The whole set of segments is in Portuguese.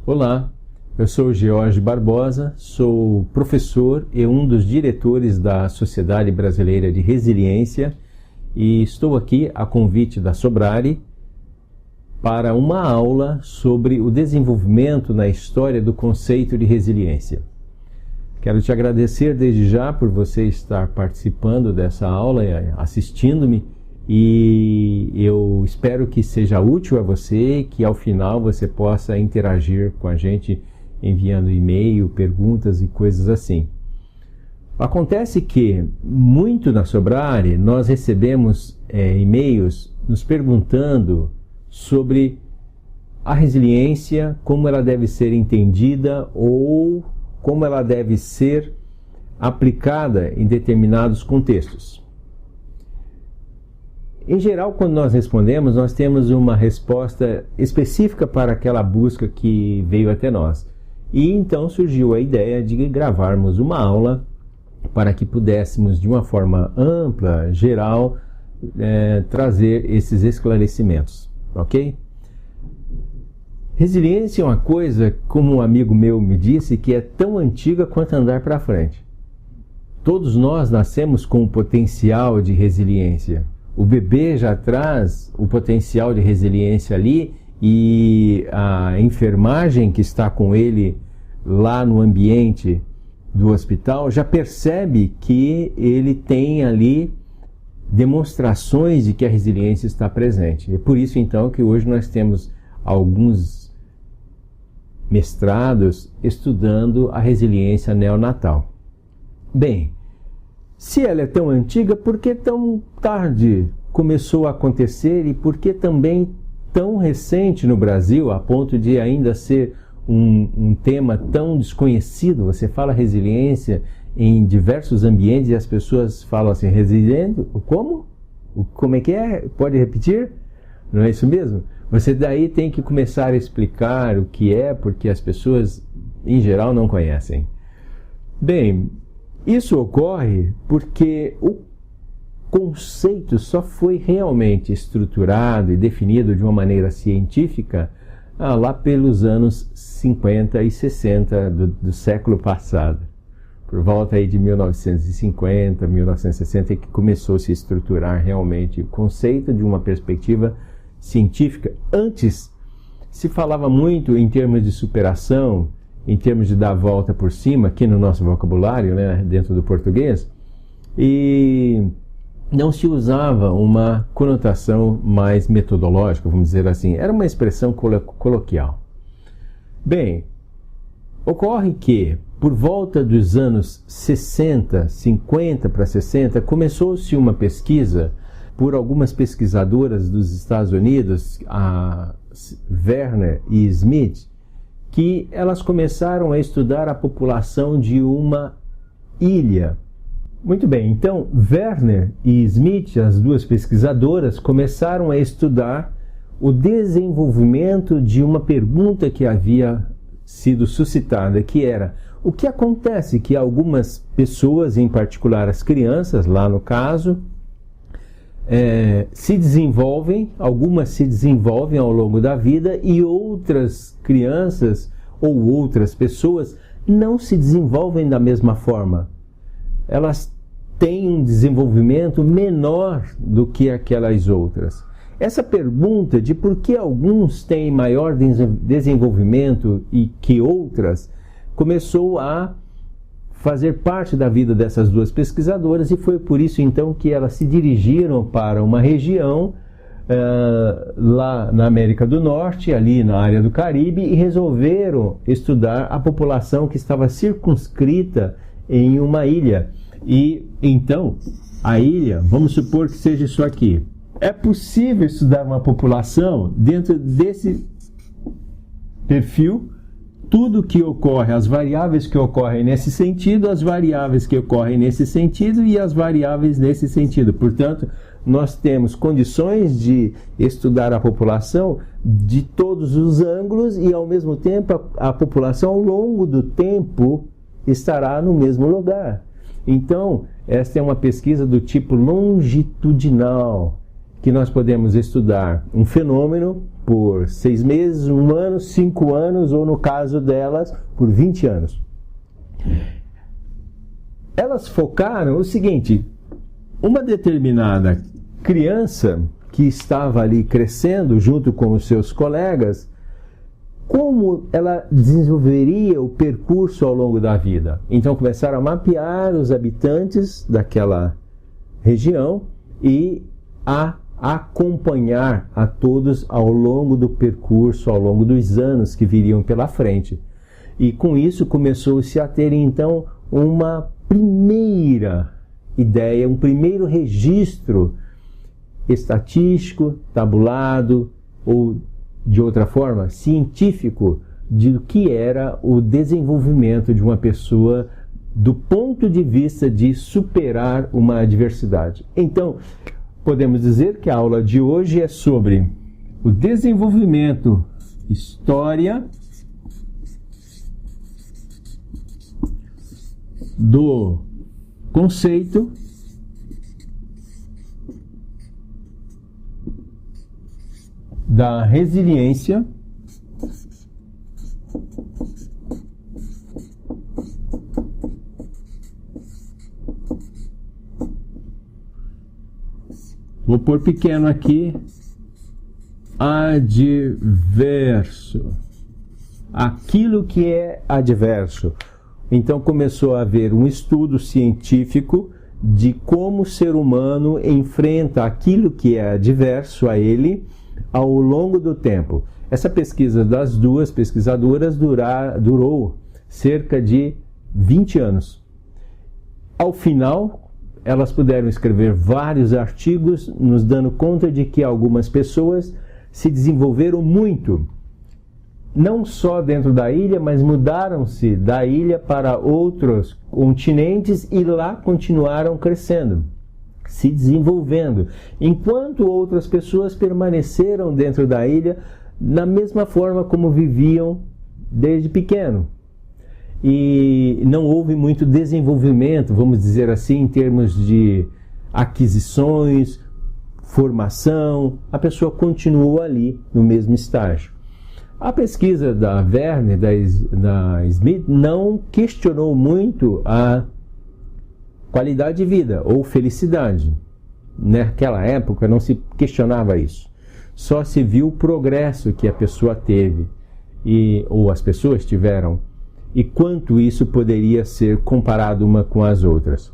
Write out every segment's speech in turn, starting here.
Olá, eu sou George Barbosa, sou professor e um dos diretores da Sociedade Brasileira de Resiliência e estou aqui a convite da Sobrare para uma aula sobre o desenvolvimento na história do conceito de resiliência. Quero te agradecer desde já por você estar participando dessa aula, assistindo-me, e eu espero que seja útil a você, que ao final você possa interagir com a gente enviando e-mail, perguntas e coisas assim. Acontece que muito na Sobrare nós recebemos e-mails nos perguntando sobre a resiliência, como ela deve ser entendida ou como ela deve ser aplicada em determinados contextos. Em geral, quando nós respondemos, nós temos uma resposta específica para aquela busca que veio até nós. E então surgiu a ideia de gravarmos uma aula para que pudéssemos, de uma forma ampla, geral, trazer esses esclarecimentos, ok? Resiliência é uma coisa, como um amigo meu me disse, que é tão antiga quanto andar para frente. Todos nós nascemos com o potencial de resiliência. O bebê já traz o potencial de resiliência ali e a enfermagem que está com ele lá no ambiente do hospital já percebe que ele tem ali demonstrações de que a resiliência está presente. É por isso então que hoje nós temos alguns mestrados estudando a resiliência neonatal. Bem, se ela é tão antiga, por que tão tarde começou a acontecer e por que também tão recente no Brasil, a ponto de ainda ser um tema tão desconhecido? Você fala resiliência em diversos ambientes e as pessoas falam assim, resiliente? Como? Como é que é? Pode repetir? Não é isso mesmo? Você daí tem que começar a explicar o que é, porque as pessoas em geral não conhecem. Bem, isso ocorre porque o conceito só foi realmente estruturado e definido de uma maneira científica lá pelos anos 50 e 60 do século passado. Por volta aí de 1950, 1960, que começou a se estruturar realmente o conceito de uma perspectiva científica. Antes se falava muito em termos de superação, em termos de dar a volta por cima, aqui no nosso vocabulário, né, dentro do português, e não se usava uma conotação mais metodológica, vamos dizer assim. Era uma expressão coloquial. Bem, ocorre que, por volta dos anos 60, 50 para 60, começou-se uma pesquisa por algumas pesquisadoras dos Estados Unidos, a Werner e Smith, que elas começaram a estudar a população de uma ilha. Muito bem, então Werner e Smith, as duas pesquisadoras, começaram a estudar o desenvolvimento de uma pergunta que havia sido suscitada, que era: o que acontece que algumas pessoas, em particular as crianças, lá no caso, se desenvolvem, algumas se desenvolvem ao longo da vida e outras crianças ou outras pessoas não se desenvolvem da mesma forma. Elas têm um desenvolvimento menor do que aquelas outras. Essa pergunta de por que alguns têm maior desenvolvimento e que outras começou a fazer parte da vida dessas duas pesquisadoras, e foi por isso então que elas se dirigiram para uma região lá na América do Norte, ali na área do Caribe, e resolveram estudar a população que estava circunscrita em uma ilha. E então a ilha, vamos supor que seja isso aqui. É possível estudar uma população dentro desse perfil, tudo que ocorre, as variáveis que ocorrem nesse sentido, as variáveis que ocorrem nesse sentido e as variáveis nesse sentido. Portanto, nós temos condições de estudar a população de todos os ângulos e, ao mesmo tempo, a população ao longo do tempo estará no mesmo lugar. Então, esta é uma pesquisa do tipo longitudinal. que nós podemos estudar um fenômeno por 6 meses, 1 ano, 5 anos, ou no caso delas, por 20 anos. Elas focaram o seguinte: uma determinada criança que estava ali crescendo junto com os seus colegas, como ela desenvolveria o percurso ao longo da vida. Então começaram a mapear os habitantes daquela região e a acompanhar a todos ao longo do percurso, ao longo dos anos que viriam pela frente. E com isso começou-se a ter então uma primeira ideia, um primeiro registro estatístico, tabulado, ou de outra forma, científico, de que era o desenvolvimento de uma pessoa do ponto de vista de superar uma adversidade. Então, podemos dizer que a aula de hoje é sobre o desenvolvimento, história do conceito da resiliência vou pôr pequeno aqui, adverso, aquilo que é adverso. Então começou a haver um estudo científico de como o ser humano enfrenta aquilo que é adverso a ele ao longo do tempo. Essa pesquisa das duas pesquisadoras durou cerca de 20 anos. Ao final, elas puderam escrever vários artigos nos dando conta de que algumas pessoas se desenvolveram muito, não só dentro da ilha, mas mudaram-se da ilha para outros continentes e lá continuaram crescendo, se desenvolvendo, enquanto outras pessoas permaneceram dentro da ilha na mesma forma como viviam desde pequeno. E não houve muito desenvolvimento, vamos dizer assim, em termos de aquisições, formação, a pessoa continuou ali no mesmo estágio. A pesquisa da Verne, da Smith, não questionou muito a qualidade de vida ou felicidade. Naquela época não se questionava isso. Só se viu o progresso que a pessoa teve, ou as pessoas tiveram, e quanto isso poderia ser comparado uma com as outras.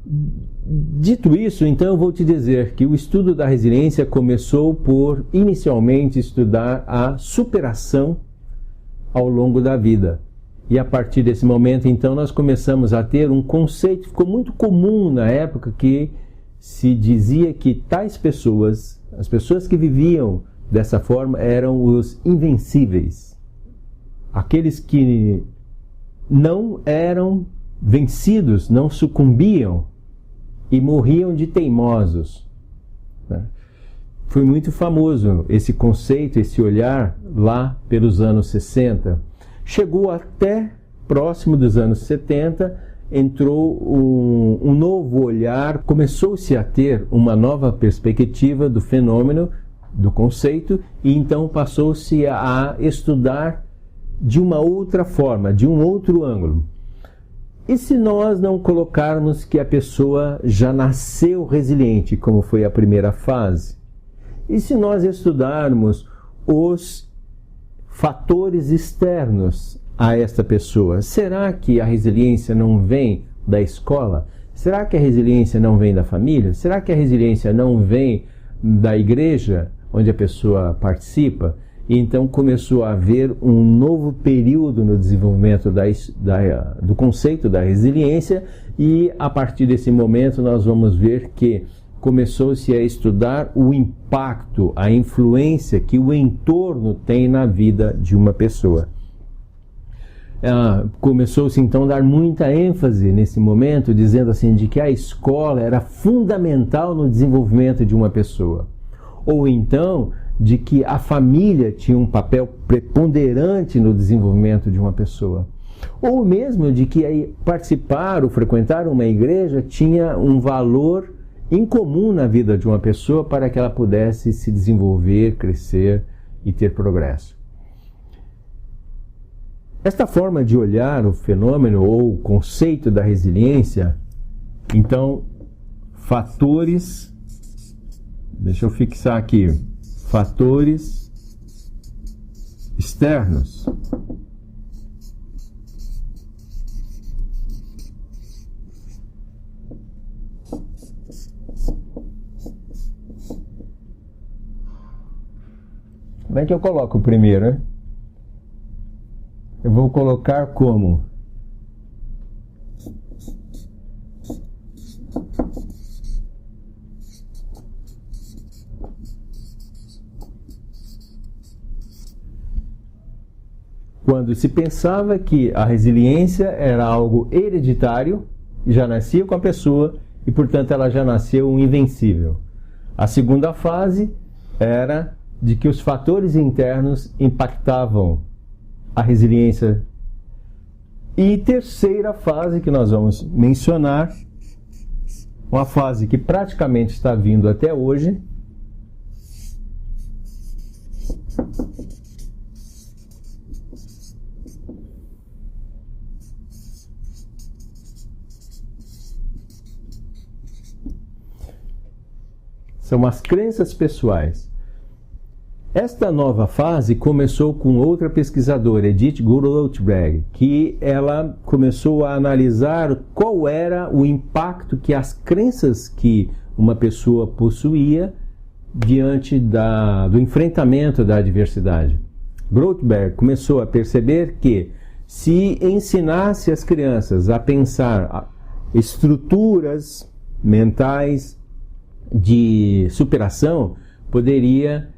Dito isso, então eu vou te dizer que o estudo da resiliência começou por, inicialmente, estudar a superação ao longo da vida. E a partir desse momento, então, nós começamos a ter um conceito que ficou muito comum na época, que se dizia que tais pessoas, as pessoas que viviam dessa forma, eram os invencíveis. Aqueles que não eram vencidos, não sucumbiam e morriam de teimosos. Foi muito famoso esse conceito, esse olhar lá pelos anos 60. Chegou até próximo dos anos 70, entrou um novo olhar, começou-se a ter uma nova perspectiva do fenômeno, do conceito, e então passou-se a estudar de uma outra forma, de um outro ângulo. E se nós não colocarmos que a pessoa já nasceu resiliente, como foi a primeira fase? E se nós estudarmos os fatores externos a esta pessoa? Será que a resiliência não vem da escola? Será que a resiliência não vem da família? Será que a resiliência não vem da igreja onde a pessoa participa? E então começou a haver um novo período no desenvolvimento do conceito da resiliência, e a partir desse momento nós vamos ver que começou-se a estudar o impacto, a influência que o entorno tem na vida de uma pessoa. Começou-se então a dar muita ênfase nesse momento, dizendo assim, de que a escola era fundamental no desenvolvimento de uma pessoa. Ou então, de que a família tinha um papel preponderante no desenvolvimento de uma pessoa. Ou mesmo de que participar ou frequentar uma igreja tinha um valor incomum na vida de uma pessoa para que ela pudesse se desenvolver, crescer e ter progresso. Esta forma de olhar o fenômeno ou o conceito da resiliência, então, fatores, deixa eu fixar aqui, fatores externos. Como é que eu coloco o primeiro, né? Eu vou colocar como quando se pensava que a resiliência era algo hereditário, já nascia com a pessoa e, portanto, ela já nasceu um invencível. A segunda fase era de que os fatores internos impactavam a resiliência. E terceira fase que nós vamos mencionar, uma fase que praticamente está vindo até hoje, são as crenças pessoais. Esta nova fase começou com outra pesquisadora, Edith Grothberg, que ela começou a analisar qual era o impacto que as crenças que uma pessoa possuía diante do enfrentamento da adversidade. Grothberg começou a perceber que se ensinasse as crianças a pensar estruturas mentais de superação, poderia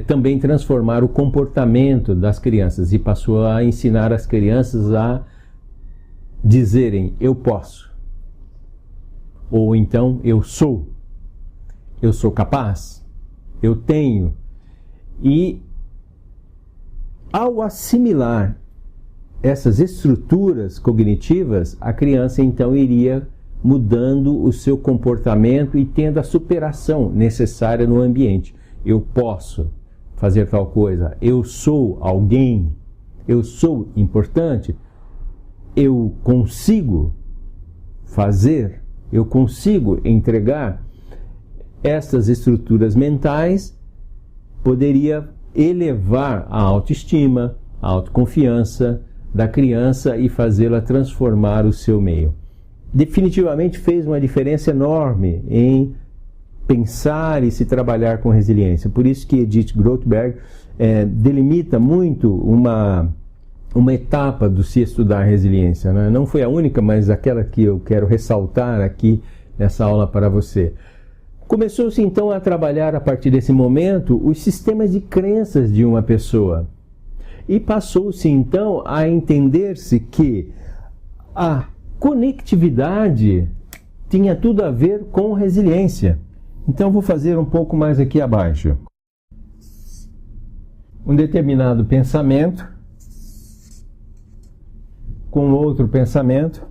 também transformar o comportamento das crianças, e passou a ensinar as crianças a dizerem eu posso, ou então eu sou capaz, eu tenho. E ao assimilar essas estruturas cognitivas, a criança então iria mudando o seu comportamento e tendo a superação necessária no ambiente. Eu posso fazer tal coisa, eu sou alguém, eu sou importante, eu consigo fazer, eu consigo entregar. Essas estruturas mentais poderia elevar a autoestima, a autoconfiança da criança e fazê-la transformar o seu meio. Definitivamente fez uma diferença enorme em pensar e se trabalhar com resiliência. Por isso que Edith Grothberg delimita muito uma etapa do se estudar resiliência, né? Não foi a única, mas aquela que eu quero ressaltar aqui nessa aula para você. Começou-se então a trabalhar a partir desse momento os sistemas de crenças de uma pessoa. E passou-se então a entender-se que a conectividade tinha tudo a ver com resiliência. Então vou fazer um pouco mais aqui abaixo. Um determinado pensamento com outro pensamento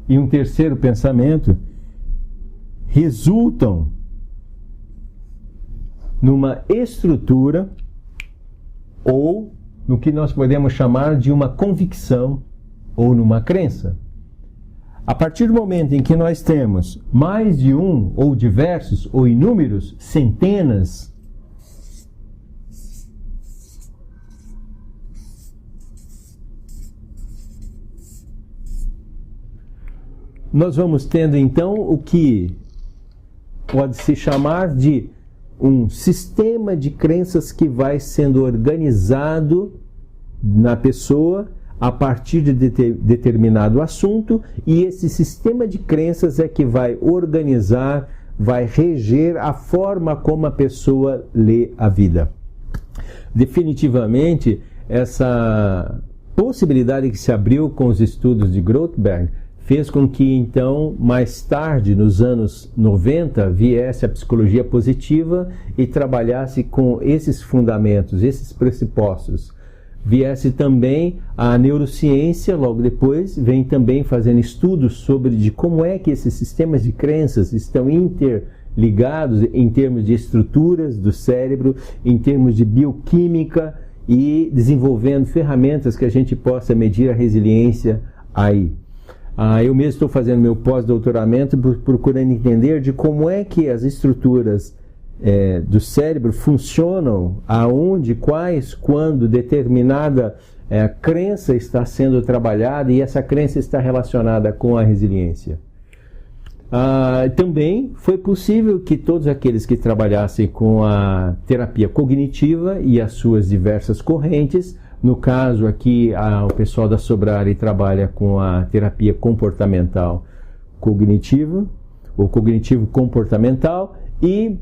e um terceiro pensamento resultam numa estrutura ou no que nós podemos chamar de uma convicção ou numa crença. A partir do momento em que nós temos mais de um, ou diversos, ou inúmeros, centenas, nós vamos tendo então o que pode se chamar de um sistema de crenças que vai sendo organizado na pessoa a partir de determinado assunto, e esse sistema de crenças é que vai organizar, vai reger a forma como a pessoa lê a vida. Definitivamente, essa possibilidade que se abriu com os estudos de Grothberg fez com que, então, mais tarde, nos anos 90, viesse a psicologia positiva e trabalhasse com esses fundamentos, esses pressupostos viesse também a neurociência, logo depois, vem também fazendo estudos sobre de como é que esses sistemas de crenças estão interligados em termos de estruturas do cérebro, em termos de bioquímica e desenvolvendo ferramentas que a gente possa medir a resiliência aí. Eu mesmo estou fazendo meu pós-doutoramento procurando entender de como é que as estruturas do cérebro funcionam, aonde, quais, quando determinada crença está sendo trabalhada e essa crença está relacionada com a resiliência. Também foi possível que todos aqueles que trabalhassem com a terapia cognitiva e as suas diversas correntes, no caso aqui o pessoal da Sobrari trabalha com a terapia comportamental cognitiva, ou cognitivo comportamental, e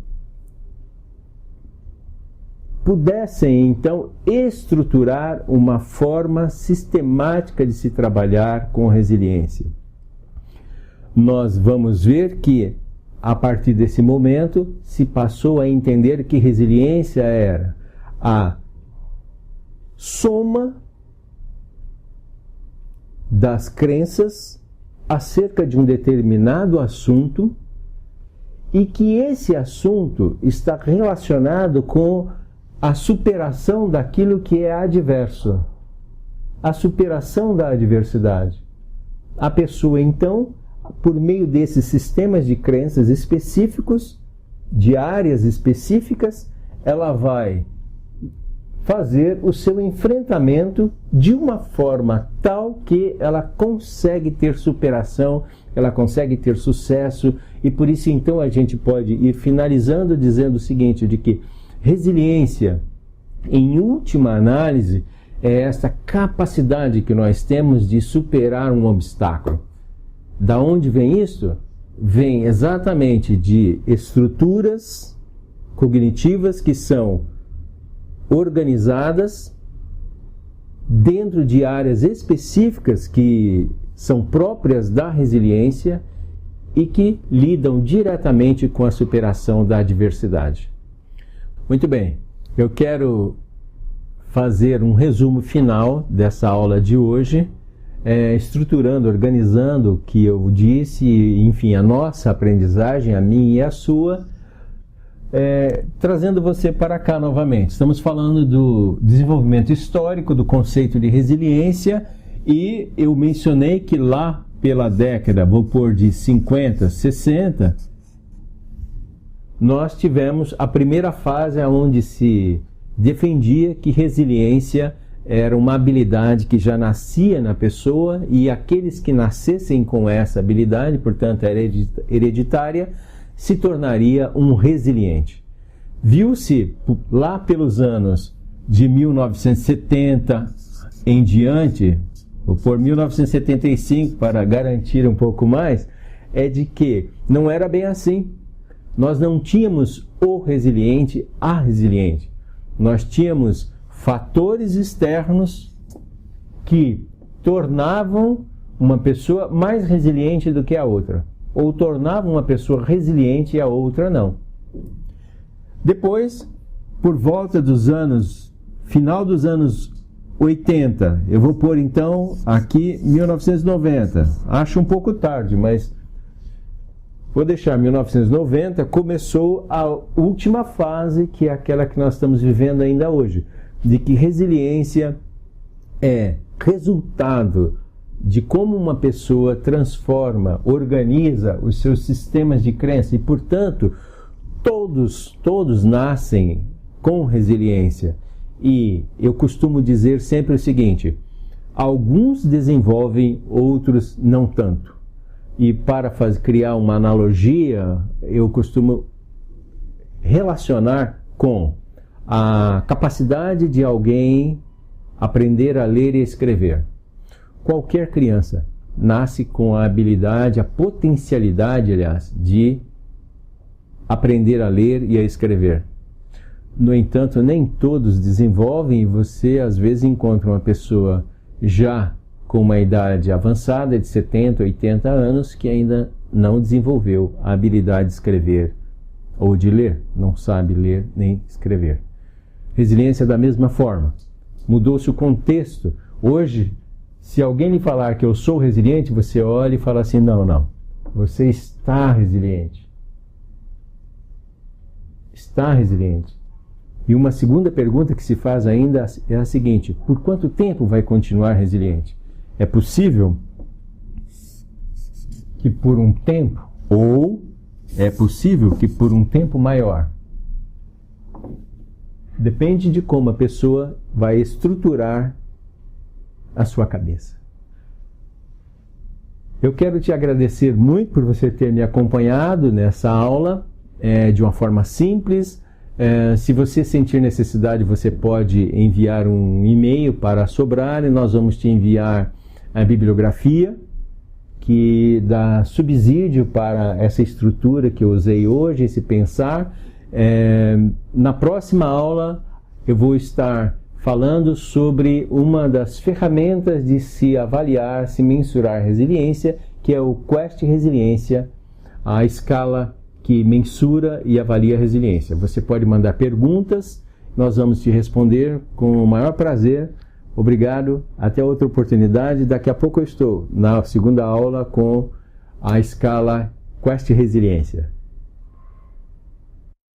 pudessem então estruturar uma forma sistemática de se trabalhar com resiliência. Nós vamos ver que a partir desse momento se passou a entender que resiliência era a soma das crenças acerca de um determinado assunto e que esse assunto está relacionado com a superação daquilo que é adverso, a superação da adversidade. A pessoa, então, por meio desses sistemas de crenças específicos, de áreas específicas, ela vai fazer o seu enfrentamento de uma forma tal que ela consegue ter superação, ela consegue ter sucesso, e por isso então a gente pode ir finalizando dizendo o seguinte, de que resiliência, em última análise, é essa capacidade que nós temos de superar um obstáculo. Da onde vem isso? Vem exatamente de estruturas cognitivas que são organizadas dentro de áreas específicas que são próprias da resiliência e que lidam diretamente com a superação da adversidade. Muito bem, eu quero fazer um resumo final dessa aula de hoje, estruturando, organizando o que eu disse, enfim, a nossa aprendizagem, a minha e a sua, trazendo você para cá novamente. Estamos falando do desenvolvimento histórico do conceito de resiliência e eu mencionei que lá pela década, vou pôr de 50, 60, nós tivemos a primeira fase onde se defendia que resiliência era uma habilidade que já nascia na pessoa e aqueles que nascessem com essa habilidade, portanto hereditária, se tornaria um resiliente. Viu-se lá pelos anos de 1970 em diante, vou pôr 1975 para garantir um pouco mais, de que não era bem assim. Nós não tínhamos o resiliente, a resiliente. Nós tínhamos fatores externos que tornavam uma pessoa mais resiliente do que a outra, ou tornavam uma pessoa resiliente e a outra não. Depois, por volta dos anos, final dos anos 80, eu vou pôr então aqui 1990, acho um pouco tarde, mas vou deixar 1990, começou a última fase, que é aquela que nós estamos vivendo ainda hoje, de que resiliência é resultado de como uma pessoa transforma, organiza os seus sistemas de crença e, portanto, todos nascem com resiliência. E eu costumo dizer sempre o seguinte, alguns desenvolvem, outros não tanto. E para criar uma analogia, eu costumo relacionar com a capacidade de alguém aprender a ler e escrever. Qualquer criança nasce com a habilidade, a potencialidade, aliás, de aprender a ler e a escrever. No entanto, nem todos desenvolvem e você às vezes encontra uma pessoa já com uma idade avançada de 70, 80 anos que ainda não desenvolveu a habilidade de escrever ou de ler, não sabe ler nem escrever. Resiliência da mesma forma. mudou-se o contexto. Hoje, se alguém lhe falar que eu sou resiliente, você olha e fala assim, não, você está resiliente. Está resiliente. E uma segunda pergunta que se faz ainda é a seguinte: por quanto tempo vai continuar resiliente? É possível que por um tempo, ou é possível que por um tempo maior? Depende de como a pessoa vai estruturar a sua cabeça. Eu quero te agradecer muito por você ter me acompanhado nessa aula, de uma forma simples. Se você sentir necessidade, você pode enviar um e-mail para a Sobrar e nós vamos te enviar a bibliografia que dá subsídio para essa estrutura que eu usei hoje, esse pensar. Na próxima aula eu vou estar falando sobre uma das ferramentas de se avaliar, se mensurar resiliência, que é o Quest Resiliência, a escala que mensura e avalia a resiliência. Você pode mandar perguntas, nós vamos te responder com o maior prazer. Obrigado, até outra oportunidade. Daqui a pouco eu estou na segunda aula com a escala Quest Resiliência.